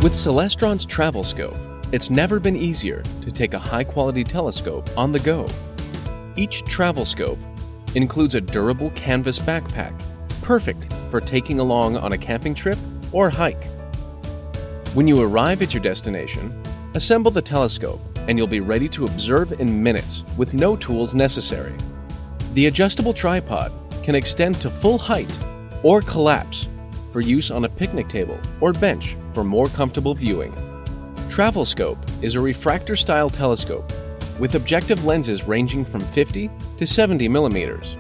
With Celestron's travel scope, it's never been easier to take a high-quality telescope on the go. Each travel scope includes a durable canvas backpack, perfect for taking along on a camping trip or hike. When you arrive at your destination, assemble the telescope and you'll be ready to observe in minutes with no tools necessary. The adjustable tripod can extend to full height or collapse for use on a picnic table or bench for more comfortable viewing. Travel Scope is a refractor-style telescope with objective lenses ranging from 50 to 70 millimeters.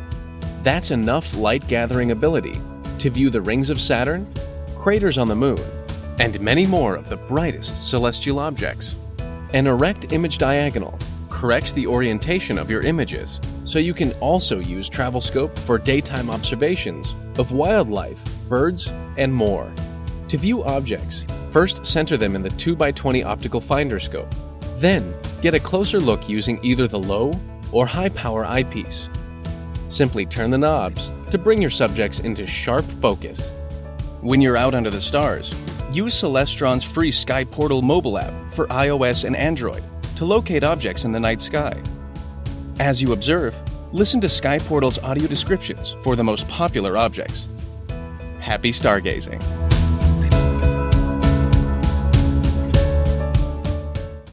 That's enough light-gathering ability to view the rings of Saturn, craters on the Moon, and many more of the brightest celestial objects. An erect image diagonal corrects the orientation of your images, so you can also use Travel Scope for daytime observations of wildlife, birds, and more. To view objects, first center them in the 2x20 optical finder scope. Then, get a closer look using either the low or high power eyepiece. Simply turn the knobs to bring your subjects into sharp focus. When you're out under the stars, use Celestron's free Sky Portal mobile app for iOS and Android to locate objects in the night sky. As you observe, listen to Sky Portal's audio descriptions for the most popular objects. Happy stargazing!